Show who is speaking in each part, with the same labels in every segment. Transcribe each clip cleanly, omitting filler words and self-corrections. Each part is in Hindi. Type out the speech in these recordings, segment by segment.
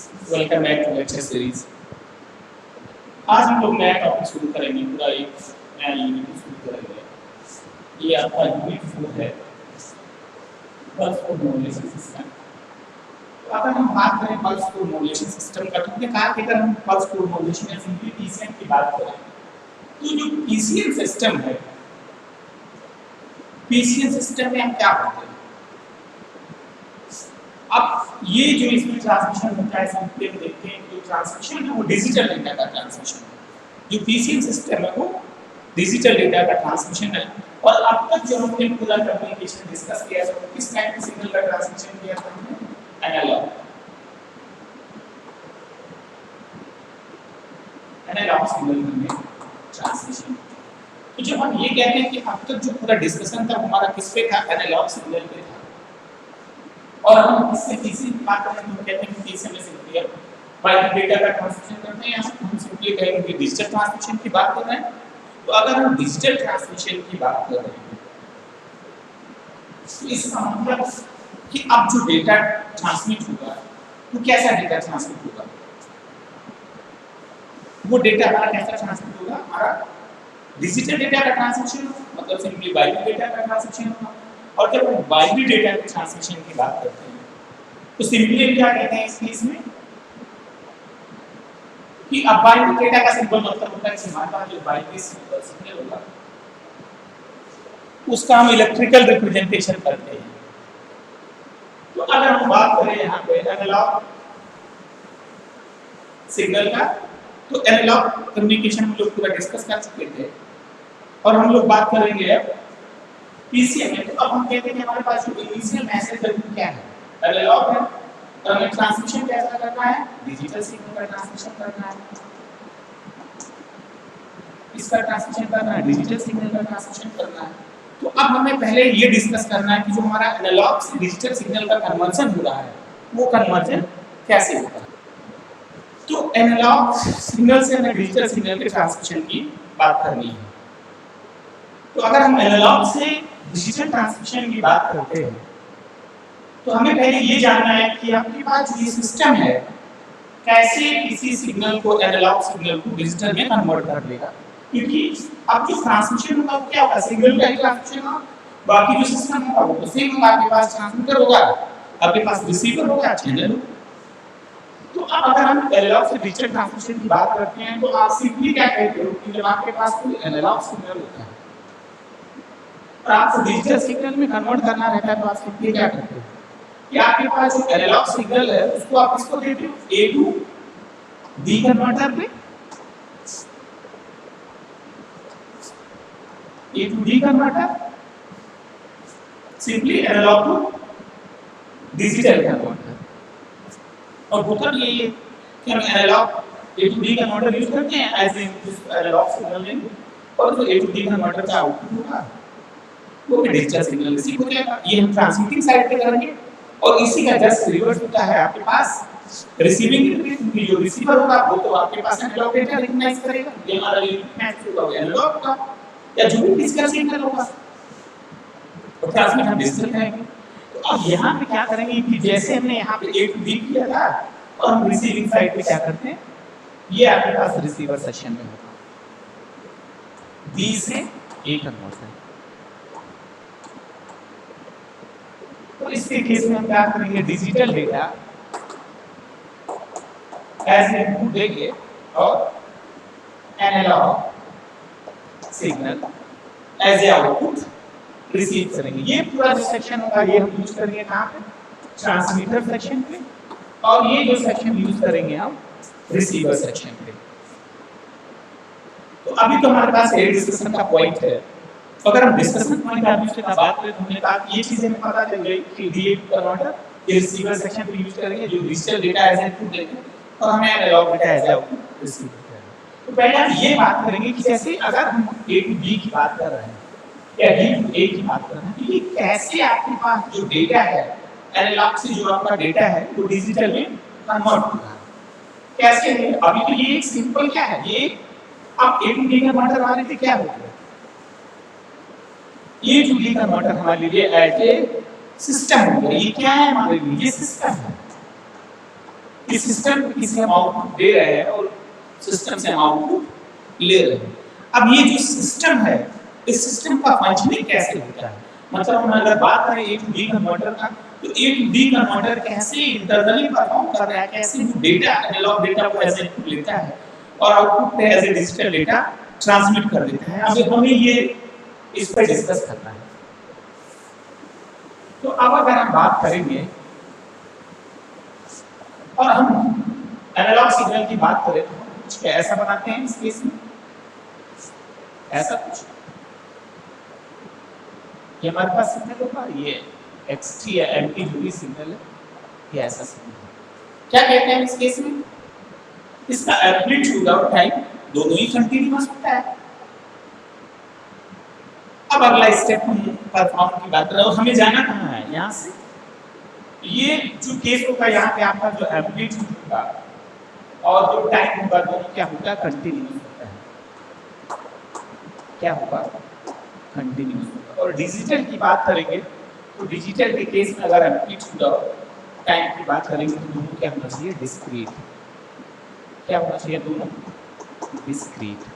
Speaker 1: Welcome back to lecture series. आज हम लोग नया टॉपिक शुरू करेंगे, पूरा एक नया यूनिट शुरू करेंगे। ये आपका यूनिट 4 है, पल्स कोड मॉड्यूलेशन सिस्टम। तो अगर हम बात करें पल्स कोड मॉड्यूलेशन सिस्टम का, तो हमने कहा कि अगर हम पल्स कोड मॉड्यूलेशन या सिंपली पीसीएम की बात करें, तो जो पीसीएम सिस्टम है, पीसीएम सिस्टम में हम क्या करते हैं? अब ये जो इसमें ट्रांसमिशन होता है, सिंपली हम देखते हैं कि ट्रांसमिशन है वो डिजिटल डेटा का ट्रांसमिशन है। जो पीसीएम सिस्टम है वो डिजिटल डेटा का ट्रांसमिशन है। और अब तक जो हमने पूरा कम्युनिकेशन डिस्कस किया है, तो किस टाइप के सिग्नल का ट्रांसमिशन किया था हमने? एनालॉग सिग्नल में ट्रांसमिशन। तो जब हम ये कहते हैं कि अब तक जो पूरा डिस्कशन था हमारा किस पे था? एनालॉग सिग्नल पे था। और हम किससे पीसी की बात करें तो कहते हैं कि पीसी में सिंपली बाइनरी डेटा का ट्रांसमिशन करते हैं, हम सिंपली कहेंगे कि डिजिटल ट्रांसमिशन की बात कर रहे हैं। तो अगर हम डिजिटल ट्रांसमिशन की बात कर रहे हैं, तो इसका मतलब कि अब जो डेटा ट्रांसमिट होगा वो कैसा डेटा ट्रांसमिट होगा? वो डेटा हमारा कैसा ट्रांसमिट होगा? हमारा डिजिटल डेटा का ट्रांसमिशन, मतलब सिंपली बाइनरी डेटा का ट्रांसमिशन होगा। और जब हम बाइनरी डेटा के ट्रांसमिशन की बात करते हैं, तो सिंपली हम क्या कहते हैं इस केस में कि अब बाइनरी डेटा का सिंपल मतलब होता है कि हमारे पास जो बाइनरी सिग्नल होगा उसका हम इलेक्ट्रिकल रिप्रेजेंटेशन करते हैं। तो अगर हम बात करें यहाँ पे एनालॉग सिग्नल का, तो एनालॉग कम्युनिकेशन हम लोग पूरा डिस्कस कर चुके थे और हम लोग बात करेंगे अब पीसीएम में। तो अब हम कहते हैं कि हमारे पास जो इनिशियल मैसेज है वो क्या है? एनालॉग है। और हमें ट्रांसमिशन कैसा करना है? डिजिटल सिग्नल का ट्रांसमिशन करना है। इसका ट्रांसमिशन करना है, डिजिटल सिग्नल का ट्रांसमिशन करना है। तो अब हमें पहले ये डिस्कस करना है कि जो हमारा एनालॉग से डिजिटल सिग्नल का कन्वर्जन हो रहा है वो कन्वर्जन कैसे होता है। तो एनालॉग सिग्नल से हमें डिजिटल सिग्नल के ट्रांसमिशन की बात करनी है। तो अगर हम एनालॉग से डिजिटल ट्रांसमिशन की बात करते हैं, तो हमें पहले ये जानना है कि आपके पास जो ये सिस्टम है कैसे किसी सिग्नल को, एनालॉग सिग्नल को डिजिटल में कन्वर्ट कर देगा। क्योंकि अब जो ट्रांसमिशन होगा वो क्या होगा? सिग्नल का ही ट्रांसमिशन होगा। बाकी जो सिस्टम होगा वो सेम होगा। आपके पास ट्रांसमीटर होगा, आपके पास रिसीवर होगा, चैनल होगा। तो अब अगर हम एनालॉग से डिजिटल ट्रांसमिशन की बात करते हैं, तो आप सिंपली क्या कहते हो कि जब आपके पास कोई एनालॉग सिग्नल होता है और आपको डिजिटल सिग्नल में कन्वर्ट करना रहता है, तो आप सिंपली क्या करते हो कि आपके पास जो एनालॉग सिग्नल है उसको आप इसको देते हो ए टू डी कन्वर्टर पे, A to D converter, simply analog to digital converter. और होता भी यही है कि हम analog A to D converter use करते हैं एज इन एनालॉग सिग्नल में, और जो ए टू डी कन्वर्टर का आउटपुट होगा वो भी डिजिटल सिग्नल रिसीव हो जाएगा। ये हम ट्रांसमिटिंग साइड पे करेंगे और इसी का जस्ट रिवर्स होता है आपके पास रिसीविंग इंटरफेस। जो रिसीवर होगा वो तो आपके पास एनालॉग डेटा रिकॉग्नाइज करेगा, ये हमारा यूनिट मैच होगा वो एनालॉग का, या जो भी डिजिटल सिग्नल होगा और ट्रांसमिट हम डिजिटल करेंगे। तो अब यहाँ पे क्या करेंगे कि जैसे हमने यहाँ पे ए टू बी किया था और हम रिसीविंग साइड पे क्या करते हैं, ये आपके पास रिसीवर सेक्शन में होगा, बी से ए कन्वर्जन। तो इसके केस में हम क्या करेंगे, डिजिटल डेटा एज इनपुट देंगे और analogue signal as a output receive करेंगे। ये पूरा जो सेक्शन होगा ये हम यूज करेंगे कहाँ पे? ट्रांसमीटर सेक्शन पे। और ये जो सेक्शन यूज करेंगे हम रिसीवर सेक्शन पे। तो अभी तो हमारे पास ये डिस्कशन का पॉइंट है। तो अगर हम डिस्कशन पॉइंट आप से बात करें तो हमने कहा कि ये चीजें हमें पता चल गई कि डी कन्वर्टर ये रिसीवर सेक्शन पे यूज करेंगे, जो डिजिटल डेटा एज इनपुट देंगे और हमें analogue data as output receive करेंगे। तो पहले हम ये बात करेंगे कि जैसे अगर हम ए टू बी की बात कर रहे हैं या डी टू ए की बात कर रहे हैं, तो ये कैसे आपके पास जो डेटा है एनालॉग से जो आपका डेटा है वो डिजिटल में कन्वर्ट हो रहा है, कैसे है? अभी तो ये एक सिंपल क्या है, ये अब ए टू डी कन्वर्टर हमारे लिए क्या होगा? ये टू डी कन्वर्टर हमारे लिए एज ए सिस्टम हो गया। ये क्या है हमारे लिए? ये सिस्टम है। कि सिस्टम किसी हम आउटपुट दे रहे हैं और सिस्टम से हम आउटपुट ले रहे हैं। अब ये जो सिस्टम है, इस सिस्टम का फंक्शनिंग कैसे होता है, मतलब हम अगर बात करें ए टू डी कन्वर्टर का, तो ए टू डी कन्वर्टर कैसे इंटरनली परफॉर्म कर रहा है, कैसे वो डेटा एनालॉग डेटा को एज इनपुट लेता है और आउटपुट पे as a digital data transmit कर देता है। अब हमें ये इस पर डिस्कस करना है। तो अब अगर हम बात करेंगे और हम एनालॉग सिग्नल की बात करें तो हम कुछ ऐसा बनाते हैं इस केस में, ऐसा कुछ ये हमारे पास सिग्नल होगा, ये xt या mt जो भी सिग्नल है, ये ऐसा सिग्नल है। क्या कहते हैं इस केस में, इसका एम्पलीट्यूड और टाइम दोनों ही कंटीन्यूअस होता है। अब अगला स्टेप हम परफॉर्म की बात करें, हमें जाना कहाँ है, यहाँ से ये जो केस होगा, यहाँ पे आपका जो एम्पलीट्यूड होगा और जो टाइम होगा, दोनों क्या होता है, कंटीन्यूअस होता है। क्या होगा, कंटीन्यूअस होगा। और डिजिटल की बात करेंगे तो डिजिटल के केस में अगर एम्पलीट्यूड और टाइम की बात करेंगे तो दोनों क्या होना चाहिए, डिस्क्रीट। क्या होना चाहिए, दोनों डिस्क्रीट।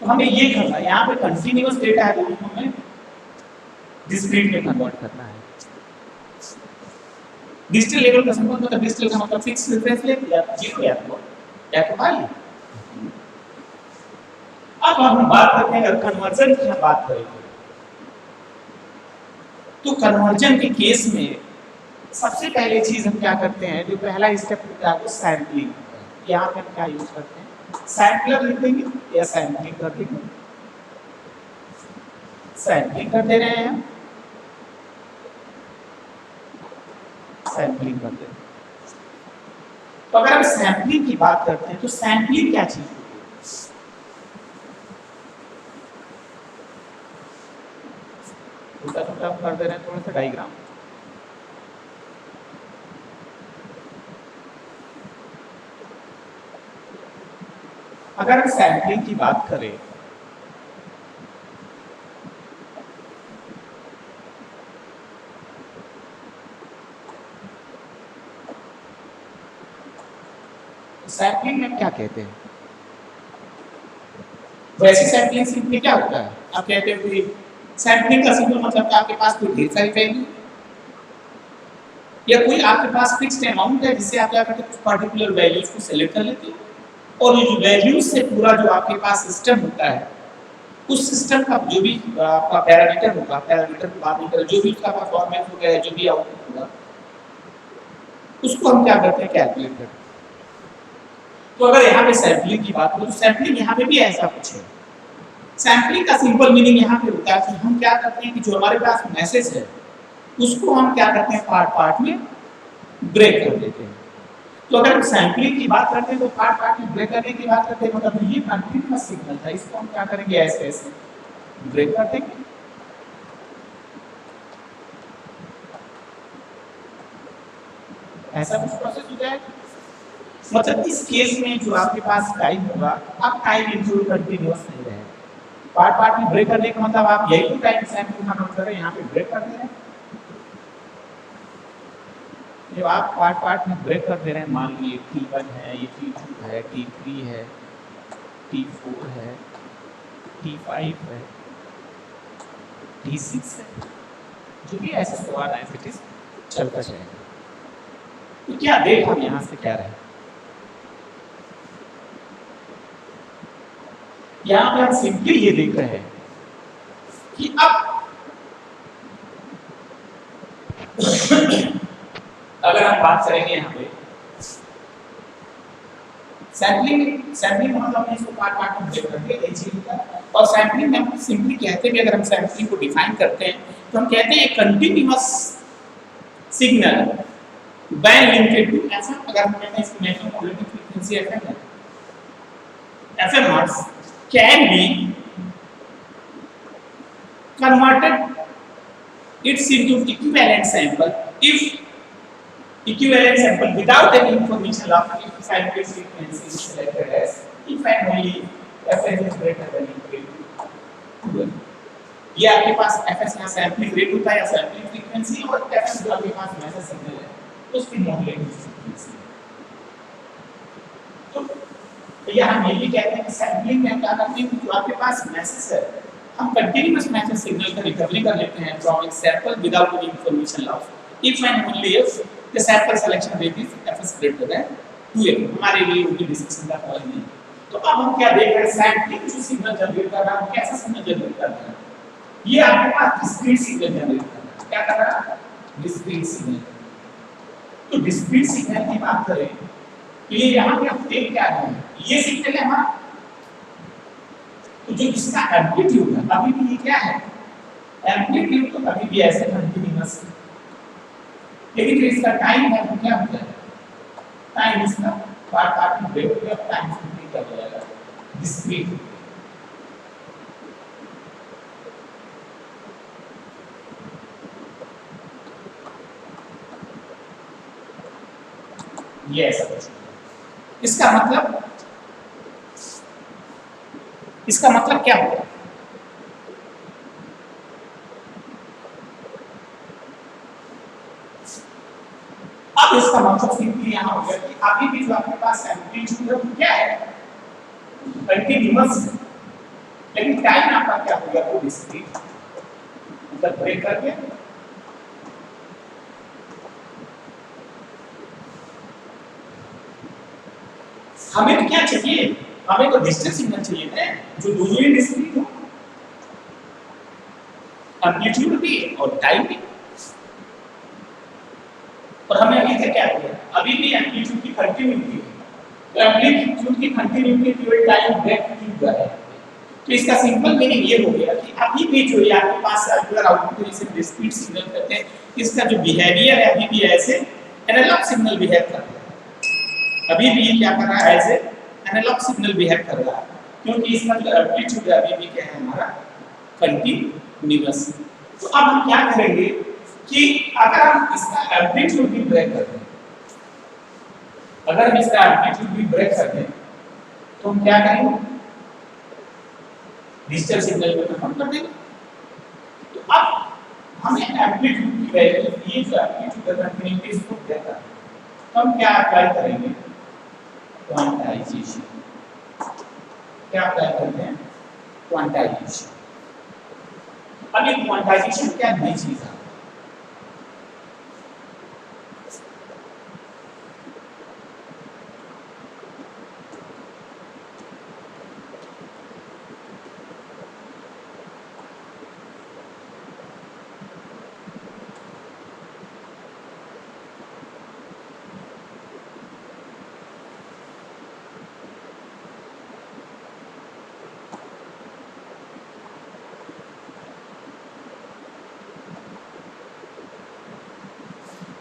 Speaker 1: तो हमें ये करना है, यहाँ पे कंटीन्यूअस डेटा है, दोनों हमें डिस्क्रीट में कन्वर्ट करना है। डिजिटल लेवल का संबंध मतलब डिजिटल का मतलब फिक्स रेफरेंस लेवल या जीरो या तो भाई। अब हम बात करते हैं अगर कन्वर्जन की हम बात करेंगे तो कन्वर्जन के केस में सबसे पहले चीज हम क्या करते हैं, जो पहला स्टेप होता है वो सैंपलिंग। यहाँ पे हम क्या यूज करते हैं, सैंपलर लिख देंगे या सैंपलिंग कर देंगे, सैंपलिंग कर दे रहे हैं, सैंपलिंग कर दे रहे हैं। तो अगर हम सैंपलिंग की बात करते हैं तो सैंपलिंग क्या चीज है, छोटा छोटा हम कर दे रहे हैं थोड़ा सा डायग्राम। अगर हम सैंपलिंग की बात करें सैंपलिंग में क्या कहते हैं, वैसे सैंपलिंग सिंपली क्या होता है, आप कहते हो कि सैंपलिंग का सिंपल मतलब कि आपके पास कोई ढेर सारी वैल्यू या कोई आपके पास फिक्स्ड अमाउंट है जिससे आप क्या करते हो, कुछ पर्टिकुलर वैल्यूज को सिलेक्ट कर लेते हो और ये जो वैल्यूज से पूरा जो आपके पास सिस्टम होता है, उस सिस्टम का जो भी आपका पैरामीटर होगा, पैरामीटर पैरामीटर जो भी उसका परफॉर्मेंस होगा, जो भी आउटपुट होगा, उसको हम क्या करते हैं, कैलकुलेट करते हैं। तो अगर यहाँ पे सैंपलिंग की बात करें तो सैंपलिंग यहाँ पे भी ऐसा कुछ है। सैंपलिंग का सिंपल मीनिंग यहाँ पे होता है कि हम क्या करते हैं कि जो हमारे पास मैसेज है उसको हम क्या करते हैं, पार्ट पार्ट में ब्रेक कर देते हैं। तो अगर हम सैंपलिंग की बात करते हैं तो पार्ट पार्ट में ब्रेक करने की बात करते हैं, मतलब ये कंटीन्यूअस सिग्नल था, इसको हम क्या करेंगे, ऐसे ऐसे ब्रेक कर देंगे। ऐसा कुछ प्रोसेस हो जाएगा। मतलब इस केस में जो आपके पास टाइम होगा, आप टाइम इंक्लूड कंटीन्यूअस नहीं रहेगा, पार्ट पार्ट में ब्रेक करने का मतलब आप यही तो टाइम सैंपल का नोट कर रहे हैं, यहाँ पे ब्रेक कर दे रहे हैं। जब आप पार्ट पार्ट में ब्रेक कर दे रहे हैं, मान लीजिए T1 है, ये T2 है, T3 है, T4 है, T5 है, T6 है, जो भी ऐसे सवाल है इट इज चलता जाएगा। तो क्या देख हम यहाँ से क्या रहे, यहाँ पे हम सिंपली ये देख रहे हैं कि अब अगर हम बात करेंगे यहाँ पे सैंपलिंग मतलब हमने इसको पार्ट पार्ट में ब्रेक करके एक चीज का, और सैंपलिंग में हम सिंपली कहते हैं कि अगर हम सैंपलिंग को डिफाइन करते हैं तो हम कहते हैं continuous signal when limited to FM. अगर हम कहते हैं इसकी मैक्सिमम पॉजिटिव फ्रीक्वेंसी एफएम है, FM knots can be converted its into equivalent sample if equivalent sample without any information of if sample frequency is selected as if and only if fn is greater than equal to 2. ये आपके पास fs यहाँ सैंपलिंग रेट होता है या सैंपलिंग फ्रीक्वेंसी, और fs जो आपके पास मैसेज सिग्नल है उसकी मॉड्यूलेटेड फ्रीक्वेंसी। तो यहाँ हम ये भी कहते हैं कि सैंपलिंग में क्या करते हैं कि जो आपके पास मैसेज है हम कंटीन्यूअस मैसेज सिग्नल का रिकवरी कर लेते हैं from it sample without any information loss if and only if the sample selection rate is fs greater then 2m। हमारे लिए उनकी डिस्कशन का पॉइंट नहीं। तो अब हम क्या देख रहे हैं, सैंपलिंग जो सिग्नल जनरेट कर रहा है वो कैसा सिग्नल जनरेट कर रहा है, ये आपके पास डिस्क्रीट सिग्नल जनरेट कर रहा है। क्या कर रहा है, डिस्क्रीट सिग्नल। तो डिस्क्रीट सिग्नल की बात करें तो ये यहाँ पे आप देख क्या रहे हैं, ये सिग्नल है हमारा, तो जो इसका एम्पलीट्यूड है अभी भी ये क्या है, एम्पलीट्यूड तो अभी भी ऐसे कंटीन्यूअस है, लेकिन जो इसका टाइम है वो क्या होता है, टाइम इसका पार्ट में ब्रेक हो गया, टाइम सिंपली क्या हो जाएगा, डिस्क्रीट। ये ऐसा कुछ इसका मतलब क्या होगा, अब इसका मतलब सिंपली यहाँ हो गया कि अभी भी जो आपके पास एम्पलीट्यूड है वो क्या है, कंटीन्यूअस, लेकिन टाइम आपका क्या हो गया, वो डिस्क्रीट, मतलब ब्रेक करके हमें तो क्या चाहिए, हमें तो डिजिटल सिग्नल चाहिए ना जो दोनों ही डिस्क्रीट हो, एम्पलीट्यूड भी और टाइम भी। और हमें अभी तक क्या किया, अभी भी एम्पलीट्यूड की कंटिन्यूटी है, तो एम्पलीट्यूड की कंटिन्यूटी केवल टाइम ब्रेक की हुआ है। तो इसका सिंपल मीनिंग ये हो गया कि अभी भी जो ये आपके पास सर्कुलर आउटपुट इसे डिस्क्रीट सिग्नल कहते हैं, इसका जो बिहेवियर है अभी भी ऐसे एनालॉग सिग्नल बिहेव कर रहा है, अभी भी ये क्या कर रहा है, ऐसे एनालॉग सिग्नल बिहेव कर रहा है, क्योंकि इसका जो एम्पलीट्यूड है अभी भी क्या है हमारा, कंटीन्यूअस। तो अब हम क्या करेंगे कि अगर हम इसका एम्पलीट्यूड भी ब्रेक कर दें, अगर हम इसका एम्पलीट्यूड भी ब्रेक कर दें तो हम क्या करेंगे, डिजिटल सिग्नल में कन्वर्ट कर देंगे। तो अब हमें एम्पलीट्यूड की वैल्यू, ये जो एम्पलीट्यूड है कंटिन्यूटी इसको ब्रेक करना, तो हम क्या अप्लाई करेंगे, क्वांटाइजेशन। क्या अप्लाई करते हैं, क्वांटाइजेशन। अब ये क्वांटाइजेशन क्या नई चीज है,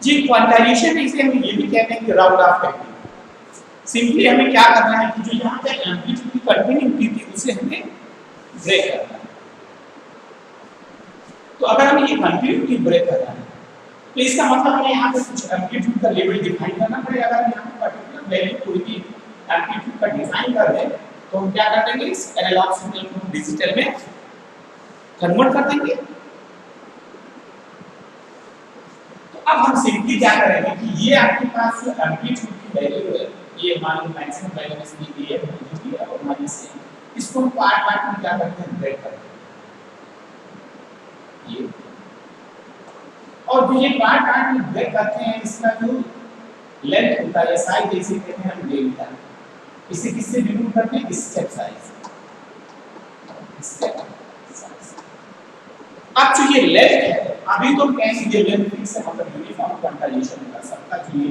Speaker 1: जी क्वांटाइजेशन इसे हम ये भी कहते हैं कि राउंड ऑफ टेक्निक। सिंपली हमें क्या करना है कि जो यहाँ पे एम्पलीट्यूड की कंटिन्यूटी थी उसे हमें ब्रेक करना है। तो अगर हमें ये कंटिन्यूटी ब्रेक करना है तो इसका मतलब हमें यहाँ पे कुछ एम्पलीट्यूड का लेवल डिफाइन करना पड़ेगा। अगर हम यहाँ पे पर्टिकुलर वैल्यू कोई भी एम्पलीट्यूड का डिफाइन कर दें तो हम क्या कर देंगे, इस एनालॉग सिग्नल को डिजिटल में कन्वर्ट कर देंगे। अब हम सिंपली क्या करेंगे कि ये आपके पास जो एम्पलीट्यूड की वैल्यू है, ये मान लो मैक्सिमम वैल्यू इसकी दी है और माइनस से इसको हम पार्ट में क्या करते हैं, ब्रेक करते हैं ये, और जो ये पार्ट में ब्रेक करते हैं इसका जो लेंथ होता है साइज इसे कहते हैं हम डेल्टा। इसे किससे डिनोट करते हैं, स्टेप साइज, स्टेप साइज। अब जो ये लेंथ है अभी तो कहेंगे ये लेंथ फिक्स है, मतलब यूनिफॉर्म क्वांटाइजेशन का सबका जो ये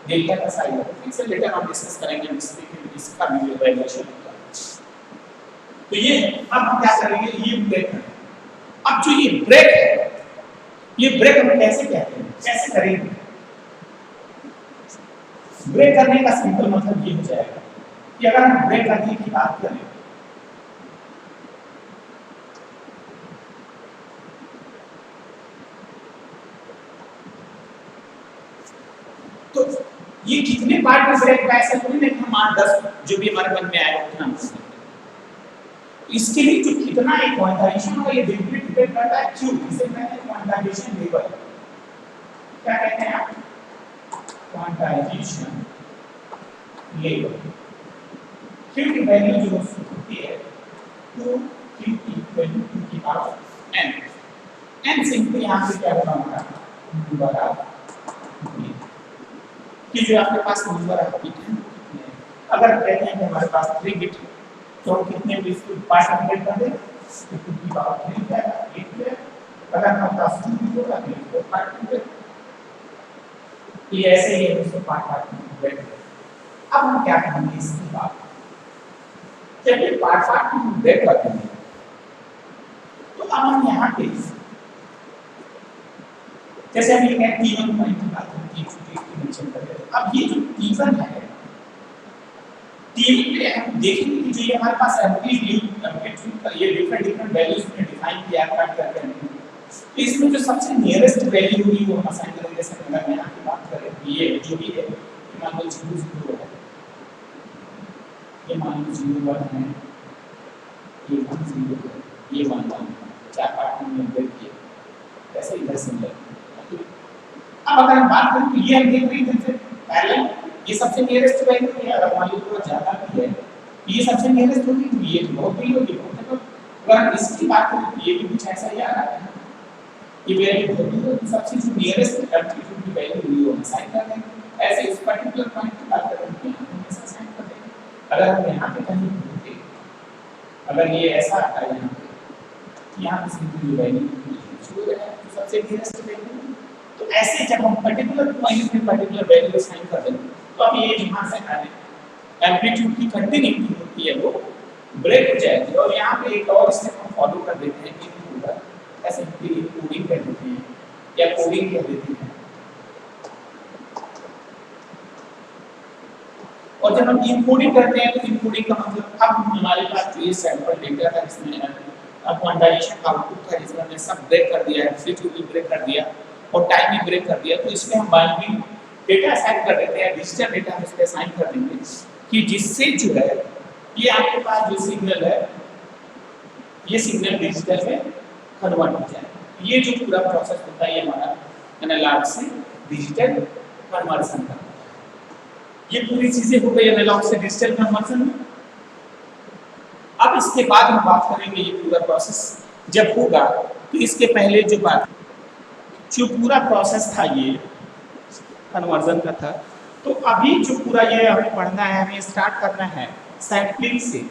Speaker 1: डेल्टा का साइज है फिक्स है, लेटर हम डिस्कस करेंगे इसका भी वेरिएशन होगा। तो ये अब हम क्या करेंगे, ये ब्रेक है। अब जो ये ब्रेक है, ये ब्रेक हम कैसे कहते हैं, कैसे करेंगे, ब्रेक करने का सिंपल मतलब ये हो जाएगा कि अगर हम ब्रेक करने की बात करें तो ये कितने पार्ट में ब्रेक का ऐसा थोड़ी नहीं हम 8-10 जो भी हमारे मन में आएगा उतना हम कर सकते हैं। इसके लिए जो कितना एक क्वांटाइजेशन होगा ये डिफरेंट डिपेंड करता है Q, इसे कहते हैं क्वांटाइजेशन लेवल। क्या कहते हैं आप? Quantization level. Q की वैल्यू जो होती है 2Q इक्वल टू की पावर n। n सिंपली यहाँ पे क्या होगा हमारा दोबारा कि जो आपके पास नंबर है बिट है कितने हैं। अगर कहते हैं कि हमारे पास 3 बिट है तो हम कितने बिट्स को पार्ट में कर दें तो 2 की पावर 3 जाएगा 8 है। अगर हमारे पास 2 बिट होगा तो इसको पार्ट में ये ऐसे ही है इसको पार्ट में बैठ गए। अब हम क्या करेंगे इसकी बात जब ये पार्ट में बैठ करते हैं तो अब हम यहाँ पे जैसे हम ये कहते हैं T1 पॉइंट की बात होती है छोटी मेंशन कर रहे हैं। अब ये जो T1 है T1 पे हम देखेंगे कि जो ये हमारे पास एम्पलीट्यूड का ये डिफरेंट वैल्यूज में डिफाइन किया है करते हैं तो इसमें जो सबसे नियरेस्ट वैल्यू होगी वो हम असाइन करेंगे। जैसे अगर मैं आपकी बात करें ये जो भी है मान लो 0 है ये मान लो 0 1 है ये 1 0 है ये 1 1 चार पार्ट में ब्रेक किया ऐसे इधर सिमिलर। अब अगर हम बात करें तो ये हम देख रहे हैं पहले ये सबसे नियरेस्ट वैल्यू है। अगर मान लो थोड़ा ज्यादा भी है ये सबसे नियरेस्ट होगी तो ये बहुत बड़ी होगी। मतलब अगर हम इसकी बात करें तो ये भी कुछ ऐसा ही आ रहा है ये वैल्यू बहुत दूर है सबसे जो नियरेस्ट एम्पलीट्यूड की वैल्यू हुई वो असाइन कर देंगे। ऐसे इस पर्टिकुलर पॉइंट की बात करें तो यहाँ पे ऐसा असाइन कर देंगे। अगर हम यहाँ पे कहीं होते अगर ये ऐसा आता है यहाँ पे सिंपली वैल्यू जो है सबसे नियरेस्ट वैल्यू तो ऐसे जब हम पर्टिकुलर पॉइंट पे पर्टिकुलर वैल्यू असाइन कर देंगे तो अब ये जहाँ से आ रहे एम्पलीट्यूड की कंटिन्यूटी होती है वो ब्रेक हो जाएगी। और यहाँ पे एक और स्टेप हम फॉलो कर देते हैं कि पूरा ऐसे कोडिंग कर देते हैं या कोडिंग कर देते हैं। और जब हम इनकोडिंग करते हैं तो इनकोडिंग का मतलब अब हमारे पास ये सैंपल डेटा था जिसमें अब क्वांटाइजेशन का आउटपुट था जिसमें हमने सब ब्रेक कर दिया एम्पलीट्यूड भी ब्रेक कर दिया और टाइम भी ब्रेक कर दिया। तो इसमें हम बाइनरी डेटा असाइन कर देते हैं डिजिटल डेटा हम इस पे असाइन कर देंगे कि जिससे जो है ये आपके पास जो सिग्नल है ये सिग्नल डिजिटल में कन्वर्ट हो जाए। ये जो पूरा प्रोसेस होता है ये हमारा एनालॉग से डिजिटल कन्वर्जन का ये पूरी चीजें हो गई एनालॉग से डिजिटल कन्वर्जन में। अब इसके बाद हम बात करेंगे ये पूरा प्रोसेस जब होगा तो इसके पहले जो बात जो पूरा प्रोसेस था ये कन्वर्जन का था तो अभी जो पूरा ये हमें पढ़ना है हमें स्टार्ट करना है सैंपलिंग से।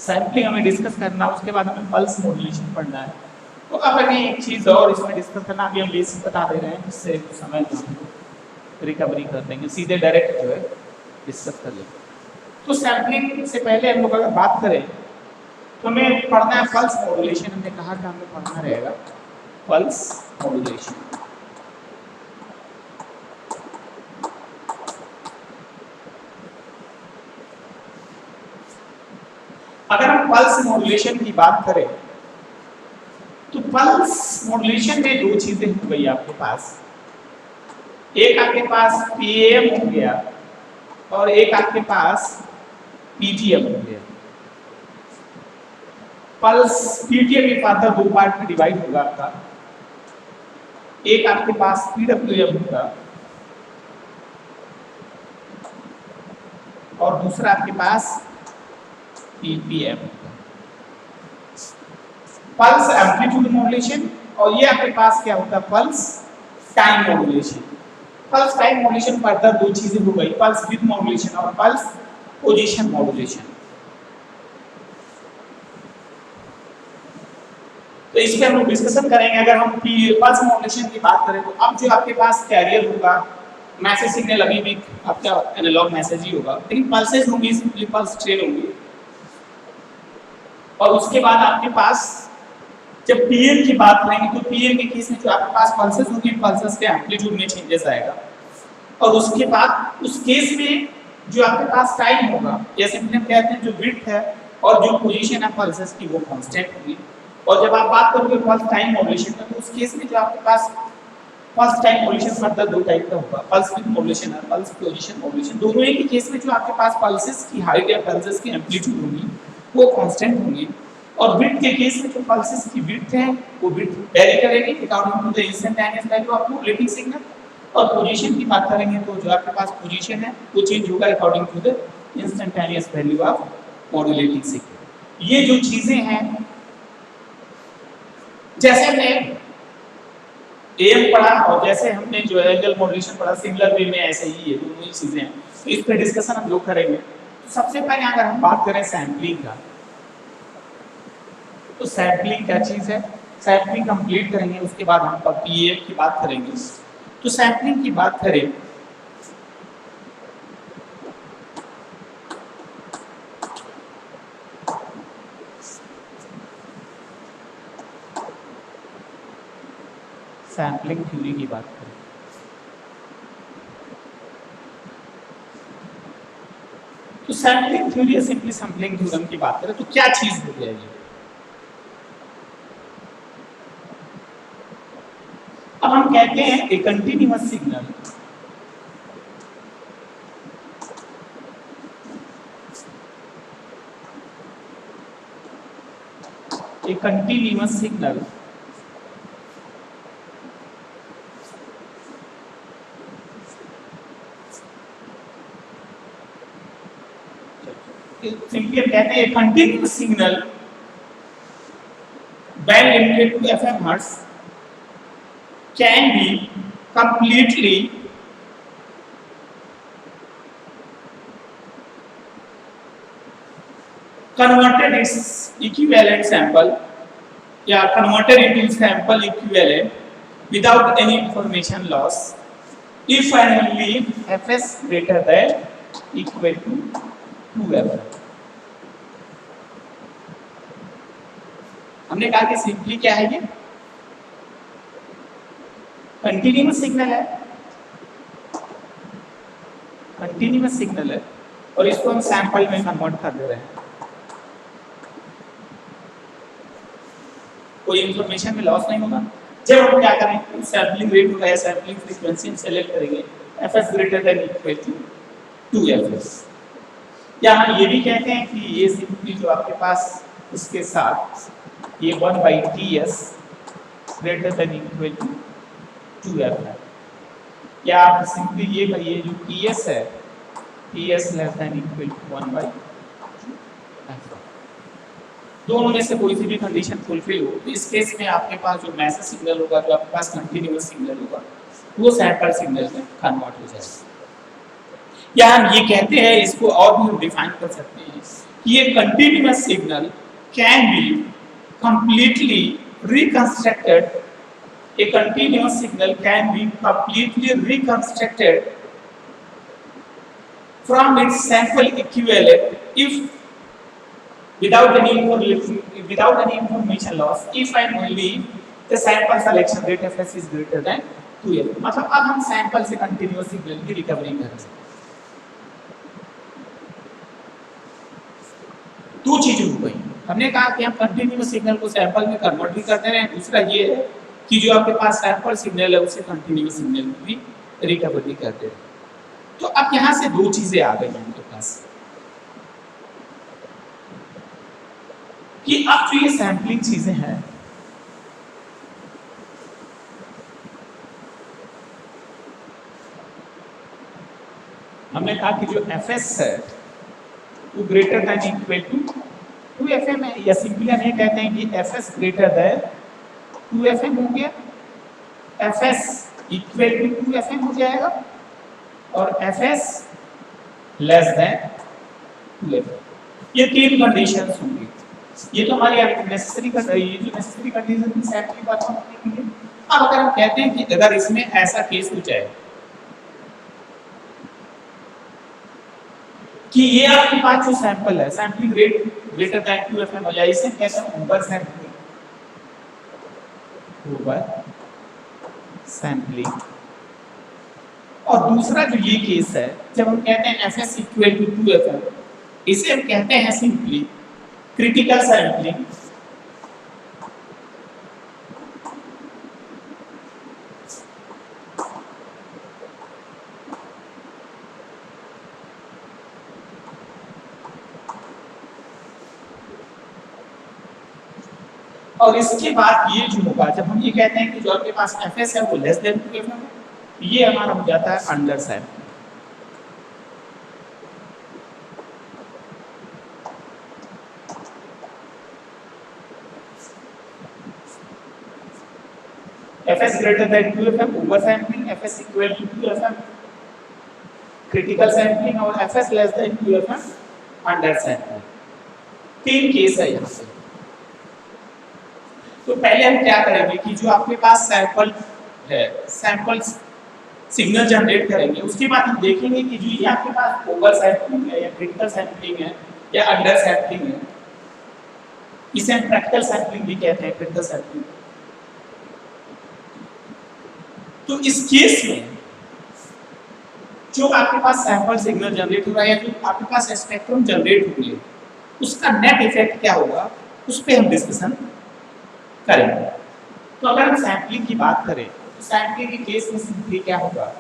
Speaker 1: सैंपलिंग हमें डिस्कस करना उसके बाद हमें पल्स मॉड्यूलेशन पढ़ना है। तो अब हमें एक चीज़ और इसमें डिस्कस करना अभी हम बेसिक बता दे रहे हैं जिससे समय रिकवरी कर देंगे सीधे डायरेक्ट जो है डिस्कस कर लेंगे। तो सैंपलिंग से पहले हम लोग अगर बात करें तो हमें पढ़ना है पल्स मॉड्यूलेशन। हमने कहा कि हमें पढ़ना रहेगा पल्स मॉड्यूलेशन। अगर हम पल्स मॉड्यूलेशन की बात करें तो पल्स मॉड्यूलेशन में दो चीजें हो गई आपके पास। एक आपके पास पीएम हो गया और एक आपके पास पीटीएम हो गया। पल्स पीटीएम के पास दो पार्ट में डिवाइड होगा आपका। एक आपके पास पीडब्ल्यूएम होगा और दूसरा आपके पास पीपीएम होगा। पल्स एम्पलीट्यूड मॉड्यूलेशन और ये आपके पास क्या होता है pulse time modulation. Pulse time modulation further दो चीजें हो गई पल्स विद मॉड्यूलेशन और पल्स पोजीशन मॉड्यूलेशन। तो इस पे हम लोग डिस्कशन करेंगे। अगर हम पल्स मॉड्यूलेशन की बात करें तो अब जो आपके पास कैरियर होगा मैसेज सिग्नल अभी भी आपका एनालॉग मैसेज ही होगा लेकिन पल्सेस होंगी सिंपली पल्स ट्रेन होंगी। और उसके बाद आपके पास जब पीएम की बात करेंगे तो पीएम के केस में जो आपके पास पल्सेस होंगी पल्सेस के एम्पलीट्यूड में चेंजेस आएगा। और उसके बाद उस केस में जो आपके पास टाइम होगा जैसे हम कहते हैं जो विड्थ है और जो पोजीशन है पल्सेस की वो कांस्टेंट होगी। और जब आप बात करोगे पल्स टाइम मॉड्यूलेशन का तो उस केस में जो आपके पास पल्स टाइम मॉड्यूलेशन फर्दर दो टाइप का होगा पल्स विद मॉड्यूलेशन और पल्स पोजीशन मॉड्यूलेशन। दोनों ही के केस में जो आपके पास पल्सेस की हाइट या पल्सेस की एम्पलीट्यूड होगी वो कांस्टेंट होंगी। और विड्थ के केस में जो पल्सेस की विड्थ है वो विड्थ वेरी करेगी according to the instantaneous value of modulating signal. और पोजीशन की बात करेंगे तो जो आपके पास पोजीशन है वो चेंज होगा according to the instantaneous value of modulating signal. ये जो चीजें हैं, जैसे हमने एम पढ़ा और जैसे हमने जो एंगल मॉड्यूलेशन पढ़ा सिमिलर वे में ऐसे ही है, दोनों ही चीजें हैं, तो इस पे डिस्कशन हम लोग करेंगे। तो सबसे पहले अगर हम बात करें सैंपलिंग का, तो सैंपलिंग क्या चीज है, सैंपलिंग कंप्लीट करेंगे उसके बाद हम पीएम की बात करेंगे। तो सैंपलिंग की बात करें सैंपलिंग थ्योरी की बात करें तो सैंपलिंग थ्योरी या सिंपली सैंपलिंग थ्योरम की बात करें तो क्या चीज हो जाएगी। अब हम कहते हैं a continuous signal a continuous signal simply हम कहते हैं continuous signal band limited to FM hertz can be completely converted its equivalent sample या converted into sample equivalent without any information loss if and only fs greater than equal to 2f। हमने कहा कि सिंपली क्या है, ये कंटिन्यूअस सिग्नल है, कंटिन्यूअस सिग्नल है और इसको हम सैंपल में कन्वर्ट कर दे रहे हैं। कोई इंफॉर्मेशन में लॉस नहीं होगा। जब हम क्या करें, सैंपलिंग रेट होगा या सैंपलिंग फ्रीक्वेंसी हम सेलेक्ट करेंगे fs greater than equal to 2fs। या हम ये भी कहते हैं कि ये सिंपली जो आपके पास इसके साथ ये 1/ts greater than equal to 2f है। या आप सिंपली ये कहिए जो ts है ts less than equal to 1/f। दोनों में से कोई सी भी कंडीशन फुलफिल हो तो इस केस में आपके पास जो मैसेज सिग्नल होगा, जो आपके पास कंटिन्यूअस सिग्नल होगा, वो सैंपल सिग्नल में कन्वर्ट हो जाएगा। या हम ये कहते हैं, इसको और भी हम डिफाइन कर सकते हैं कि ये continuous signal can be completely reconstructed, a continuous signal can be completely reconstructed from its sample equivalent if without any information loss if and only the sample selection rate fs is greater than 2f। मतलब अब हम सैंपल से कंटिन्यूअस सिग्नल की रिकवरी कर रहे हैं। दो चीजें हो गई, हमने कहा कि हम कंटिन्यूअस सिग्नल को सैंपल में कन्वर्ट भी करते हैं, दूसरा ये है कि जो आपके पास सैंपल सिग्नल है उसे कंटिन्यूअस सिग्नल में भी रिकवरी करते हैं। तो अब यहाँ से दो चीजें आ गई हैं हमारे पास कि अब जो ये सैंपलिंग चीजें हैं, हमने कहा कि जो fs है वो greater than equal to 2fm है, या सिंपली हम ये कहते हैं कि fs ग्रेटर देन 2fm हो गया, fs इक्वल टू 2fm हो जाएगा और fs लेस देन 2fm। ये तीन कंडीशंस होंगी। ये तो हमारी नेसेसरी कर रही है, जो नेसेसरी कंडीशन की सैंपलिंग बात हम करेंगे। अब अगर हम कहते हैं कि अगर इसमें ऐसा केस हो जाए कि ये आपके पास जो सैंपल है sampling rate greater than 2fm हो जाए, इसे कहते हैं ओवर सैंपलिंग, ओवर सैंपलिंग। और दूसरा जो ये केस है जब हम कहते हैं fs इक्वल टू 2fm, इसे हम कहते हैं सिंपली क्रिटिकल सैंपलिंग। और इसके बाद ये जो होगा, जब हम ये कहते हैं कि जो आपके पास एफएस है वो लेस देन 2fm है, ये हमारा हो जाता है under sampling. fs greater than 2fm over sampling, fs equal to 2fm critical sampling, और fs less than 2fm under sampling. तीन केस है यहाँ पे। तो पहले हम क्या करेंगे कि जो आपके पास सैंपल है, सैंपल्स सिग्नल जनरेट करेंगे, उसके बाद हम देखेंगे कि जो ये आपके पास ओवर सैंपलिंग है या क्रिटिकल सैंपलिंग है या अंडर सैंपलिंग है, इसे हम प्रैक्टिकल सैंपलिंग भी कहते हैं, क्रिटिकल सैंपलिंग। तो इस केस में जो आपके पास सैंपल सिग्नल जनरेट हो रहा है या जो आपके पास स्पेक्ट्रम जनरेट हो रही है, उसका नेट इफेक्ट क्या होगा, उस पर हम डिस्कशन करेंगे। तो अगर हम सैंपलिंग की बात करें तो सैंपलिंग के केस में सिंपली क्या होगा,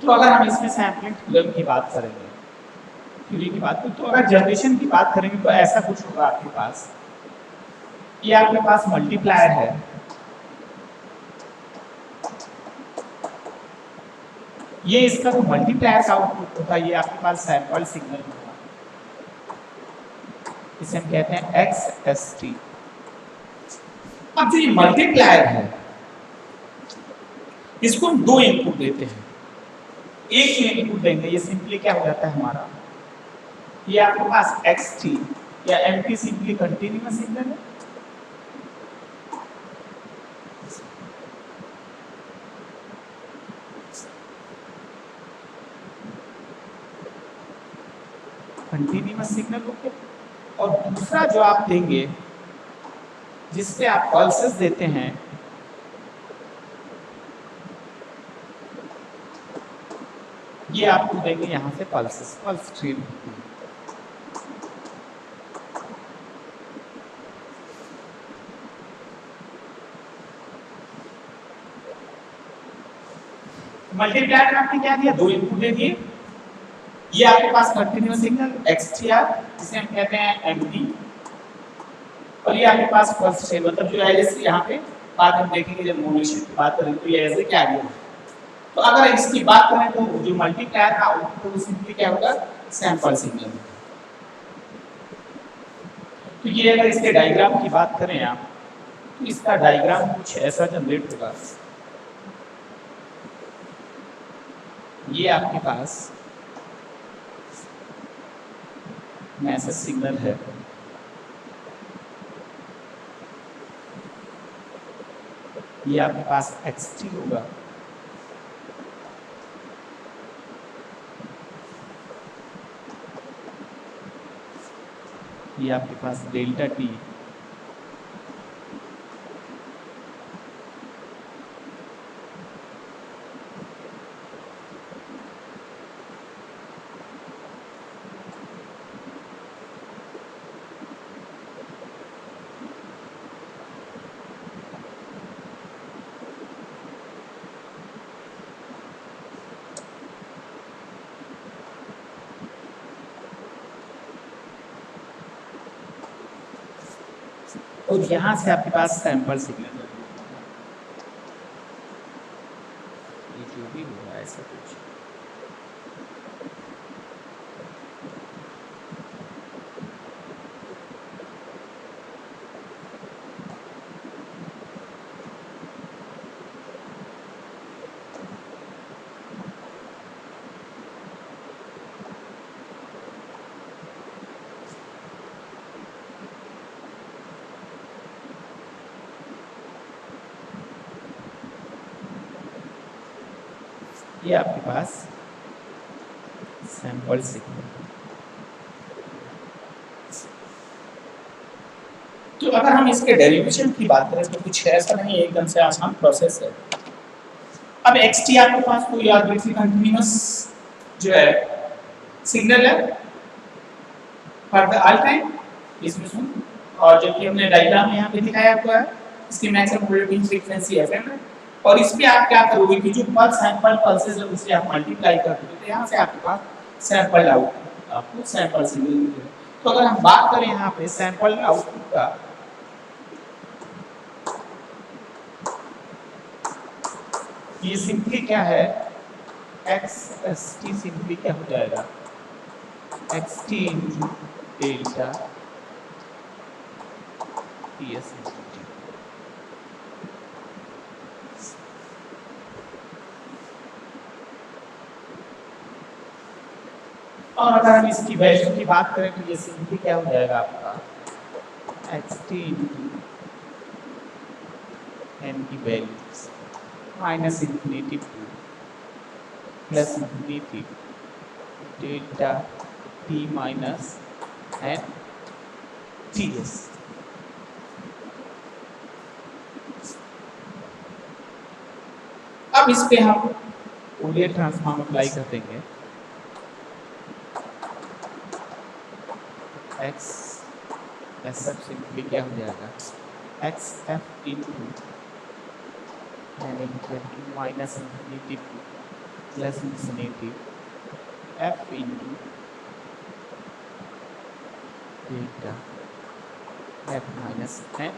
Speaker 1: तो अगर हम इसमें सैंपलिंग थ्योरम की बात करेंगे, थ्योरी की बात करें, तो अगर जनरेशन की बात करेंगे तो ऐसा कुछ होगा आपके पास, ये आपके पास मल्टीप्लायर है, ये इसका जो मल्टीप्लायर का आउटपुट होता है ये आपके पास सैंपल सिग्नल होगा, इसे हम कहते हैं XST। अब जो ये मल्टीप्लायर है, इसको हम दो इनपुट देते हैं, एक ही इनपुट देंगे, ये सिंपली क्या हो जाता है हमारा, ये आपके पास XT या MT सिंपली कंटिन्यूअस सिग्नल है, कंटिन्यूअस सिग्नल ओके। और दूसरा जो आप देंगे जिससे आप पल्सेस देते हैं, ये आपको देंगे यहां से पल्सेस, पल्स स्ट्रीम। मल्टीप्लायर में आपने क्या दिया, दो इनपुट दे दिए, ये आपके पास कंटिन्यूअस सिग्नल XTR जिसे हम कहते हैं MT, और ये आपके पास पल्स स्ट्रीम, मतलब जो है जैसे यहाँ पे बाद में देखेंगे जब मॉड्यूलेशन की बात करेंगे तो ये ऐसे क्या दिया। तो अगर इसकी बात करें तो जो मल्टीप्लायर का आउटपुट है सिंपली क्या होगा, सैंपल सिग्नल। तो ये अगर इसके डायग्राम की बात करें आप, तो इसका डायग्राम कुछ ऐसा जनरेट होगा, ये आपके पास मैसेज सिग्नल है, ये आपके पास XT होगा, ये आपके पास डेल्टा T, और यहां से आपके पास सैंपल सिग्नल, ये जो भी होगा ऐसा कुछ। ये आपके पास सैंपल सिग्नल। तो अगर हम इसके डेरिवेशन की बात करें तो कुछ ऐसा नहीं है, एकदम से आसान प्रोसेस है। अब xt आपके पास कोई आर्बिट्ररी कंटीन्यूअस जो है सिग्नल है फॉर द ऑल टाइम, इसमें सुन, और जो कि हमने डायग्राम यहाँ पे दिखाया हुआ है, इसकी मैक्सिमम रेटिंग फ्रीक्वेंसी fm है, और इस पे आप क्या करोगे कि जो पर सैंपल पल्सेस है उसे आप मल्टीप्लाई कर दोगे, तो यहाँ से आपके पास सैंपल आउटपुट आपको सैंपल सिग्नल मिलेगा। तो अगर हम बात करें यहाँ पे सैंपल आउटपुट का, ये सिंपली क्या है, xt सिंपली क्या हो जाएगा, xt into delta ts infinity. और अगर हम इसकी वैल्यू की बात करें तो ये सिंपली क्या हो जाएगा आपका xt इंटू n की value minus infinity to plus infinity delta t minus n ts। अब इस पे हम फूरियर ट्रांसफॉर्म अप्लाई कर देंगे, x सब सिंपली क्या हो जाएगा, x f into n equal to minus infinity to plus infinity f into delta f minus n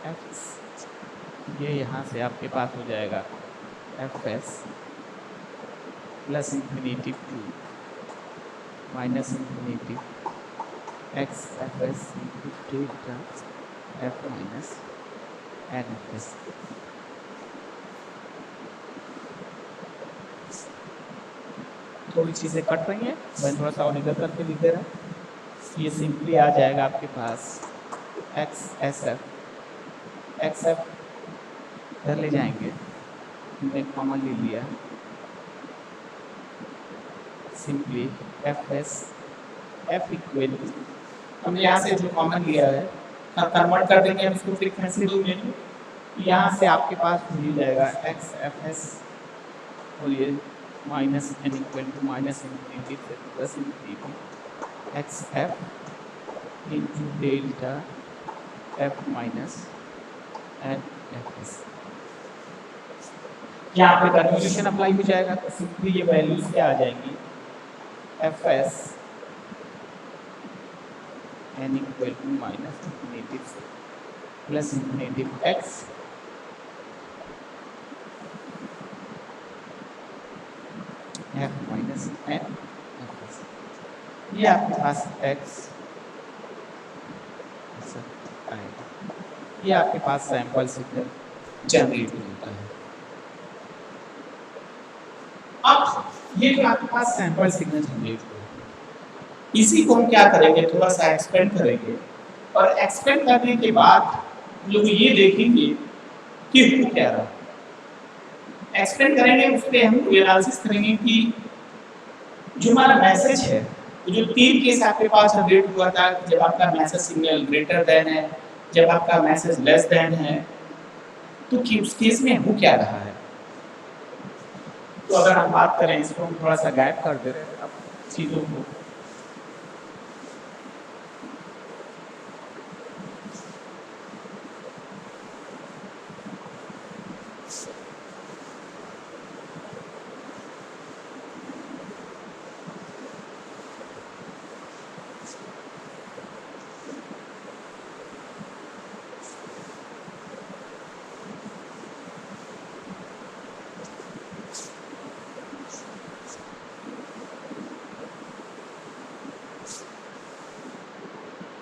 Speaker 1: f, ये यहाँ से आपके पास हो जाएगा F S plus infinity to minus infinity X F S into delta F minus N F S. थोड़ी चीज़ें कट रही हैं, मैं थोड़ा सा और इधर करके लिख दे रहा हूँ। ये सिंपली आ जाएगा आपके पास एक्स एस एफ इधर ले जाएंगे, हमने कॉमन ले लिया, simply F S F equal हमने यहाँ से जो कॉमन लिया है कन्वर्ट कर देंगे हम इसको फ्रीक्वेंसी डोमेन में, यहाँ से आपके पास मिल जाएगा एक्स एफ एस और ये minus N equal to minus infinity से plus infinity X F into delta F minus N F S. यहाँ पे कन्वोल्यूशन अप्लाई हो जाएगा तो सिंपली ये वैल्यूज क्या आ जाएंगी, F S N equal to minus infinity plus infinity X F minus N F S. ये आपके पास एक्स आएगा, ये आपके पास सैंपल सिग्नल जनरेट होता है। अब ये जो आपके पास सैंपल सिग्नल जनरेट हुआ, इसी को हम क्या करेंगे, थोड़ा सा एक्सपेंड करेंगे, और एक्सपेंड करने के बाद लोग ये देखेंगे कि हो क्या रहा, एक्सपेंड करेंगे, उस पर हम एनालिसिस करेंगे कि जो हमारा मैसेज है, जो 3 केस आपके पास जनरेट हुआ था, जब आपका मैसेज सिग्नल ग्रेटर देन है, जब आपका मैसेज लेस देन है, तो उस केस में हो क्या रहा है। तो अगर हम बात करें, इसको हम थोड़ा सा गाइड कर दे रहे हैं अब चीज़ों को,